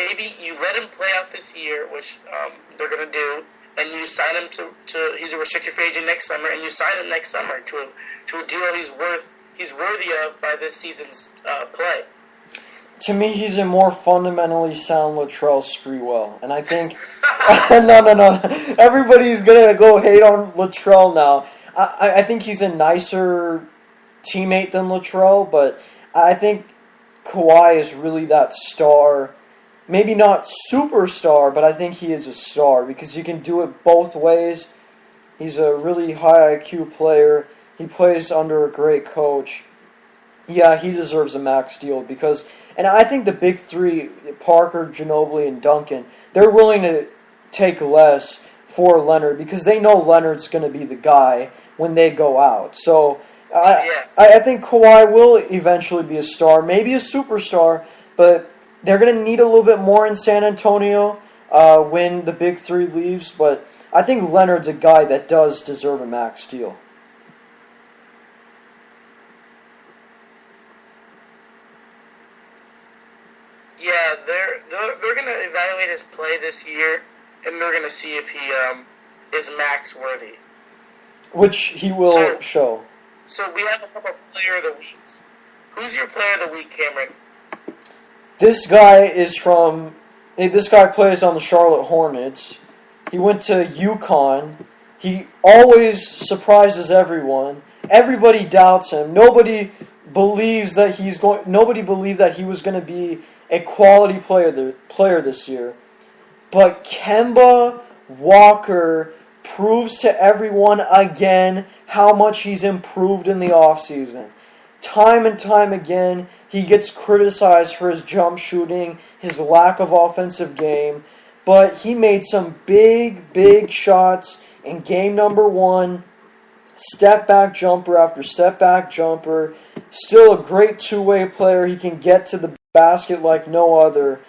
maybe you let him play out this year, which they're going to do, and you sign him to he's a restricted free agent next summer, and you sign him next summer to a deal he's worthy of by this season's play. To me, he's a more fundamentally sound Latrell Sprewell. And I think... No. Everybody's going to go hate on Latrell now. I think he's a nicer teammate than Latrell, but I think Kawhi is really that star. Maybe not superstar, but I think he is a star because you can do it both ways. He's a really high IQ player. He plays under a great coach. Yeah, he deserves a max deal because... And I think the big three, Parker, Ginobili, and Duncan, they're willing to take less for Leonard because they know Leonard's going to be the guy when they go out. So I think Kawhi will eventually be a star, maybe a superstar, but they're going to need a little bit more in San Antonio when the big three leaves. But I think Leonard's a guy that does deserve a max deal. Yeah, they're going to evaluate his play this year, and they're going to see if he is max worthy. Which he will show. So we have a couple of player of the weeks. Who's your player of the week, Cameron? This guy plays on the Charlotte Hornets. He went to UConn. He always surprises everyone. Everybody doubts him. Nobody believed that he was going to be a quality player this year. But Kemba Walker proves to everyone again how much he's improved in the offseason. Time and time again, he gets criticized for his jump shooting, his lack of offensive game, but he made some big shots in game number 1. Step-back jumper after step-back jumper. Still a great two-way player. He can get to the basket like no other.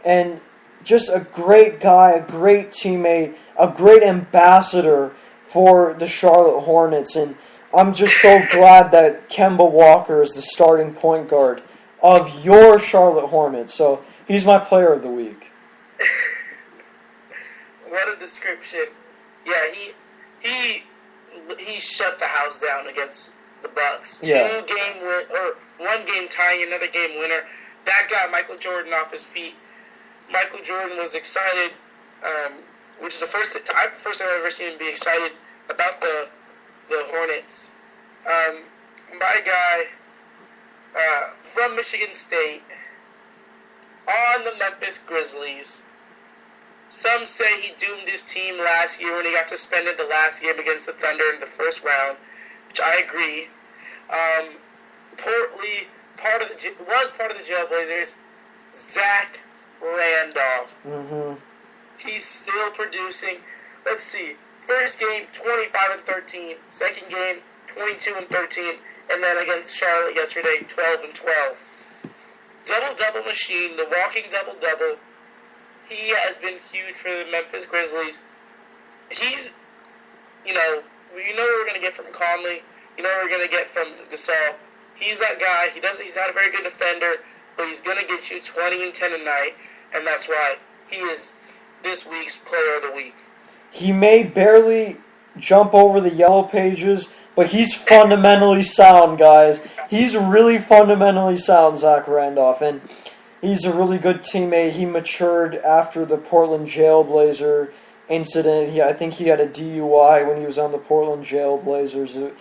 And just a great guy, a great teammate, a great ambassador for the Charlotte Hornets. And I'm just so glad that Kemba Walker is the starting point guard of your Charlotte Hornets. So he's my player of the week. What a description. Yeah, he shut the house down against the Bucks. Yeah. 1 game tying, another game winner. That got Michael Jordan off his feet. Michael Jordan was excited, which is the first time I've ever seen him be excited about the Hornets. My guy from Michigan State on the Memphis Grizzlies. Some say he doomed his team last year when he got suspended the last game against the Thunder in the first round, which I agree. Was part of the Jailblazers. Zach Randolph. Mm-hmm. He's still producing. Let's see. First game, 25-13. Second game, 22-13. And then against Charlotte yesterday, 12-12. Double-double machine, the walking double-double. He has been huge for the Memphis Grizzlies. He's, we know what we're going to get from Conley. You know what we're going to get from Gasol. He's that guy. He's not a very good defender, but he's going to get you 20 and 10 a night, and that's why he is this week's player of the week. He may barely jump over the yellow pages, but he's fundamentally sound, guys. He's really fundamentally sound, Zach Randolph, and he's a really good teammate. He matured after the Portland Jailblazer incident. I think he had a DUI when he was on the Portland Jailblazers.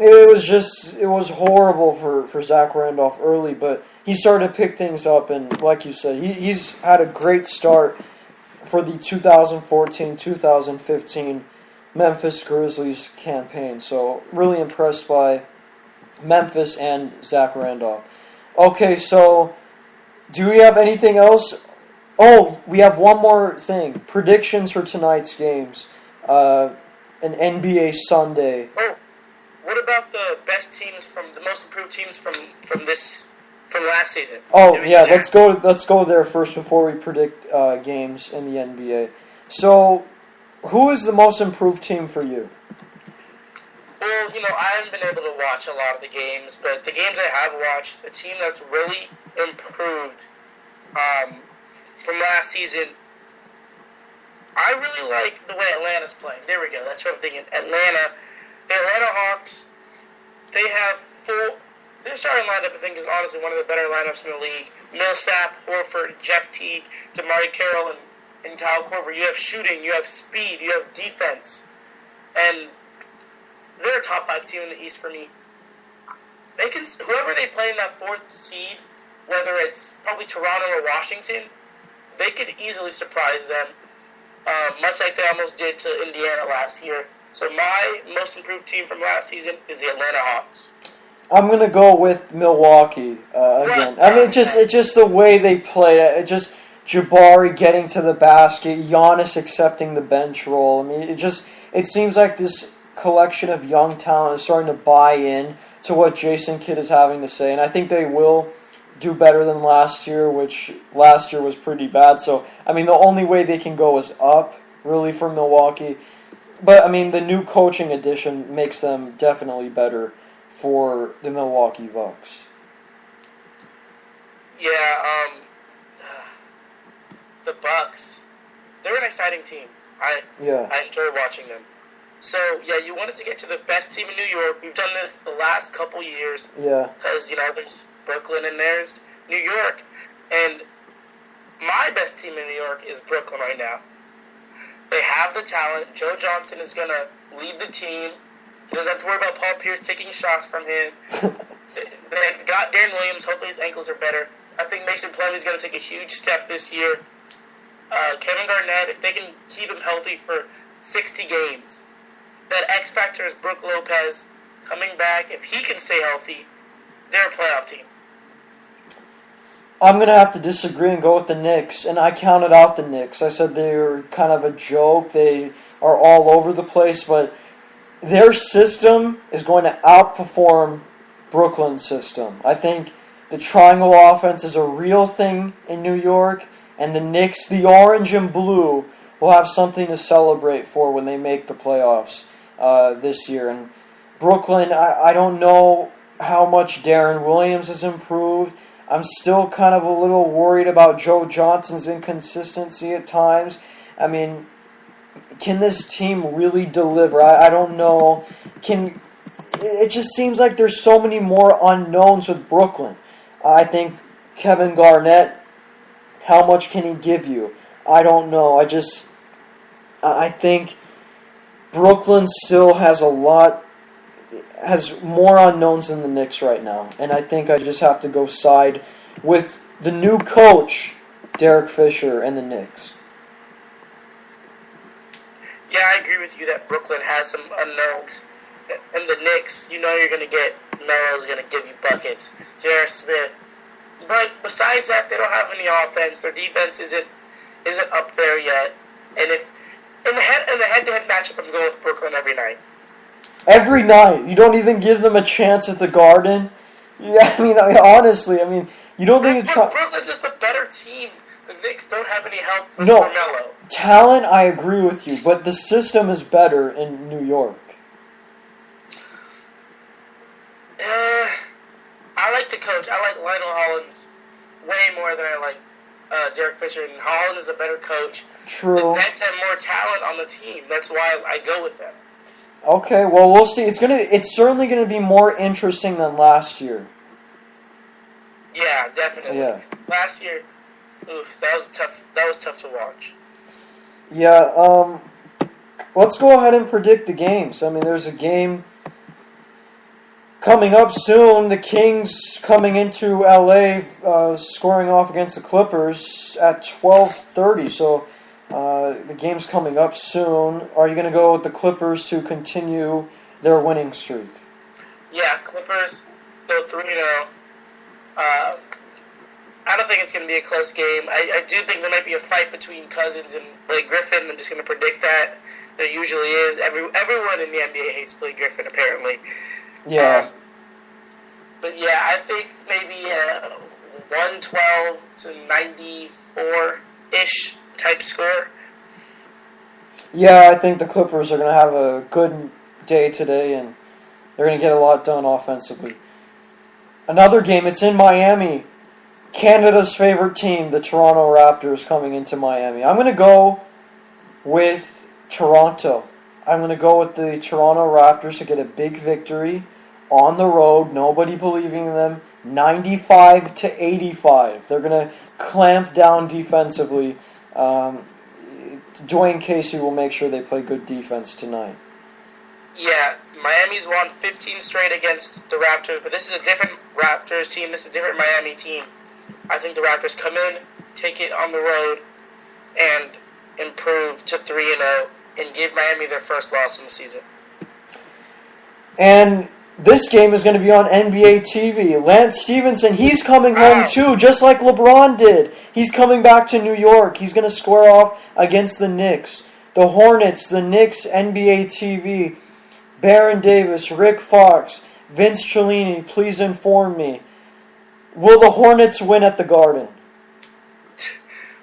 It was horrible for Zach Randolph early, but he started to pick things up, and like you said, he's had a great start for the 2014-2015 Memphis Grizzlies campaign. So really impressed by Memphis and Zach Randolph. Okay, so do we have anything else? Oh, we have one more thing. Predictions for tonight's games. An NBA Sunday. Oh, what about the best teams the most improved teams from last season? Oh yeah, let's go there first before we predict games in the NBA. So, who is the most improved team for you? Well, I haven't been able to watch a lot of the games, but the games I have watched, a team that's really improved from last season. I really like the way Atlanta's playing. There we go. That's what I'm thinking. The Atlanta Hawks, they have their starting lineup, I think, is honestly one of the better lineups in the league. Millsap, Horford, Jeff Teague, DeMarre Carroll, and Kyle Korver. You have shooting, you have speed, you have defense. And they're a top 5 team in the East for me. Whoever they play in that 4th seed, whether it's probably Toronto or Washington, they could easily surprise them, much like they almost did to Indiana last year. So my most improved team from last season is the Atlanta Hawks. I'm gonna go with Milwaukee again. I mean, it's just the way they play. It just Jabari getting to the basket, Giannis accepting the bench role. I mean, it seems like this collection of young talent is starting to buy in to what Jason Kidd is having to say, and I think they will do better than last year, which last year was pretty bad. So, I mean, the only way they can go is up, really, for Milwaukee. But, I mean, the new coaching addition makes them definitely better for the Milwaukee Bucks. Yeah, the Bucks, they're an exciting team. I enjoy watching them. So, yeah, you wanted to get to the best team in New York. We've done this the last couple years. Yeah. Because, there's Brooklyn and there's New York. And my best team in New York is Brooklyn right now. They have the talent. Joe Johnson is going to lead the team. He doesn't have to worry about Paul Pierce taking shots from him. They've got Darren Williams. Hopefully his ankles are better. I think Mason Plumlee is going to take a huge step this year. Kevin Garnett, if they can keep him healthy for 60 games. That X factor is Brook Lopez coming back. If he can stay healthy, they're a playoff team. I'm going to have to disagree and go with the Knicks, and I counted out the Knicks. I said they were kind of a joke. They are all over the place, but their system is going to outperform Brooklyn's system. I think the triangle offense is a real thing in New York, and the Knicks, the orange and blue, will have something to celebrate for when they make the playoffs this year. And Brooklyn, I don't know how much Darren Williams has improved. I'm still kind of a little worried about Joe Johnson's inconsistency at times. I mean, can this team really deliver? I don't know. It just seems like there's so many more unknowns with Brooklyn. I think Kevin Garnett, how much can he give you? I don't know. I think Brooklyn still has more unknowns than the Knicks right now. And I think I just have to go side with the new coach, Derek Fisher, and the Knicks. Yeah, I agree with you that Brooklyn has some unknowns. And the Knicks, you're going to get Melo's going to give you buckets. J.R. Smith. But besides that, they don't have any offense. Their defense isn't up there yet. And if in the head-to-head matchup, I'm going with Brooklyn every night. Every night? You don't even give them a chance at the Garden? Yeah, I mean honestly, you don't think it's... Brooklyn's just a better team. The Knicks don't have any help from No, Melo. Talent, I agree with you, but the system is better in New York. I like the coach. I like Lionel Hollins way more than I like Derek Fisher. And Hollins is a better coach. True. The Nets have more talent on the team. That's why I go with them. Okay, well, we'll see. It's certainly gonna be more interesting than last year. Yeah, definitely. Yeah. Last year, that was tough. That was tough to watch. Yeah. Let's go ahead and predict the games. There's a game coming up soon. The Kings coming into LA, scoring off against the Clippers at 12:30. So. The game's coming up soon. Are you going to go with the Clippers to continue their winning streak? Yeah, Clippers go 3-0. I don't think it's going to be a close game. I do think there might be a fight between Cousins and Blake Griffin. I'm just going to predict that. There usually is. Everyone in the NBA hates Blake Griffin, apparently. Yeah. But yeah, I think maybe 112 to 94-ish type score. Yeah, I think the Clippers are going to have a good day today, and they're going to get a lot done offensively. Another game, it's in Miami. Canada's favorite team, the Toronto Raptors, coming into Miami. I'm going to go with Toronto. I'm going to go with the Toronto Raptors to get a big victory on the road. Nobody believing in them. 95-85. They're going to clamp down defensively. Dwayne Casey will make sure they play good defense tonight. Yeah, Miami's won 15 straight against the Raptors, but this is a different Raptors team. This is a different Miami team. I think the Raptors come in, take it on the road, and improve to 3-0 and give Miami their first loss in the season. And this game is going to be on NBA TV. Lance Stevenson, he's coming home too, just like LeBron did. He's coming back to New York. He's going to square off against the Knicks. The Hornets, the Knicks, NBA TV. Baron Davis, Rick Fox, Vince Cellini, please inform me. Will the Hornets win at the Garden?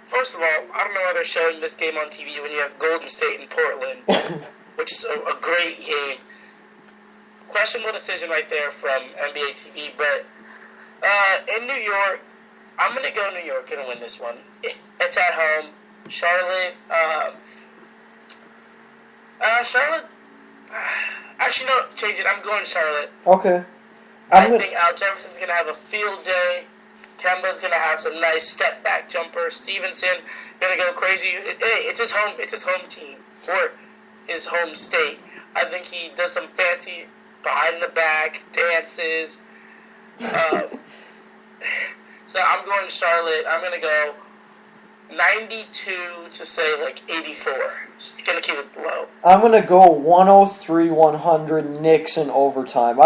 First of all, I don't know why they're showing this game on TV when you have Golden State and Portland, which is a great game. Questionable decision right there from NBA TV, but in New York, I'm going to go New York and win this one. It's at home. Charlotte, actually, no, change it. I'm going Charlotte. Okay. I think Al Jefferson's going to have a field day. Kemba's going to have some nice step-back jumper. Stevenson going to go crazy. Hey, it's his home team, or his home state. I think he does some fancy behind-the-back dances. So I'm going Charlotte. I'm going to go 92 to, say, 84. Just going to keep it low. I'm going to go 103-100 Knicks in overtime.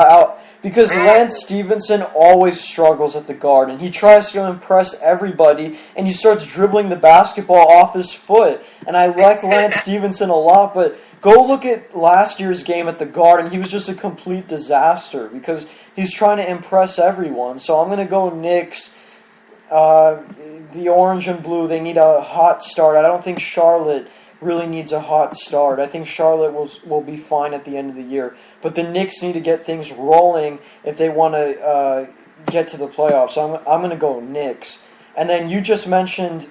Because Lance Stevenson always struggles at the Garden. He tries to impress everybody, and he starts dribbling the basketball off his foot. And I like Lance Stevenson a lot, but go look at last year's game at the Garden. He was just a complete disaster because he's trying to impress everyone. So I'm going to go Knicks. The orange and blue, they need a hot start. I don't think Charlotte really needs a hot start. I think Charlotte will be fine at the end of the year. But the Knicks need to get things rolling if they want to get to the playoffs. So I'm going to go Knicks. And then you just mentioned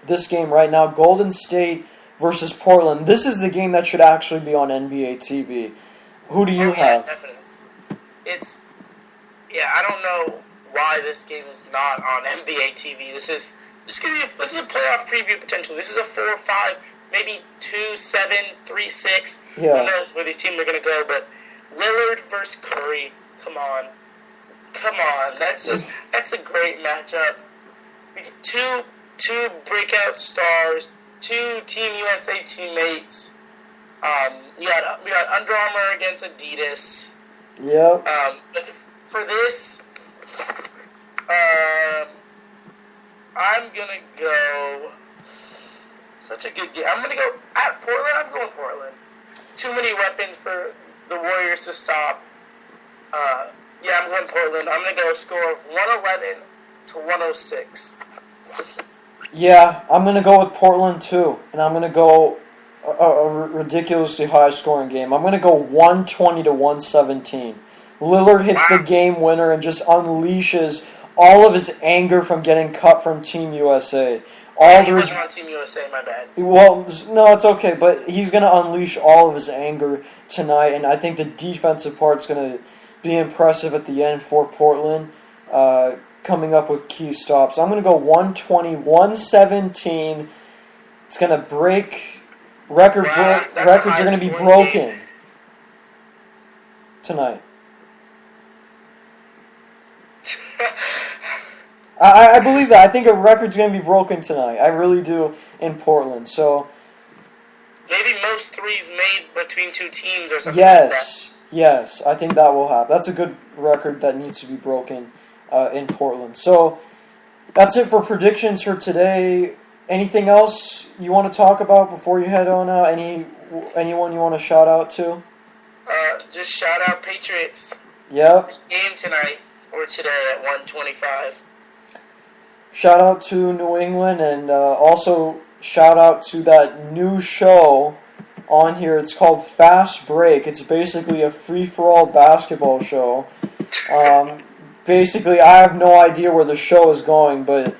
this game right now, Golden State versus Portland. This is the game that should actually be on NBA TV. Who do you have? Definitely. I don't know why this game is not on NBA TV. This is a playoff preview potentially. This is a 4-5, maybe 2-7, 3-6. Yeah. Who knows where these teams are going to go? But Lillard versus Curry. Come on. That's a great matchup. We get two breakout stars, two Team USA teammates. We got Under Armour against Adidas. Yep. But for this, I'm gonna go. Such a good game. I'm gonna go at Portland. I'm going Portland. Too many weapons for the Warriors to stop. I'm going Portland. I'm gonna go score of 111 to 106. Yeah, I'm going to go with Portland too. And I'm going to go a ridiculously high scoring game. I'm going to go 120 to 117. Lillard hits the game winner and just unleashes all of his anger from getting cut from Team USA. He wasn't on Team USA, my bad. Well, no, it's okay, but he's going to unleash all of his anger tonight, and I think the defensive part's going to be impressive at the end for Portland, coming up with key stops. I'm going to go 120, 117. It's going to break records are going to be broken tonight. I believe that. I think a record's going to be broken tonight. I really do in Portland. So maybe most threes made between two teams or something like that. Yes. I think that will happen. That's a good record that needs to be broken in Portland. So that's it for predictions for today. Anything else you want to talk about before you head on out? Anyone you want to shout out to? Just shout out Patriots. Yep. Game tonight or today at 1:25. Shout out to New England, and also shout out to that new show on here. It's called Fast Break. It's basically a free-for-all basketball show. basically, I have no idea where the show is going, but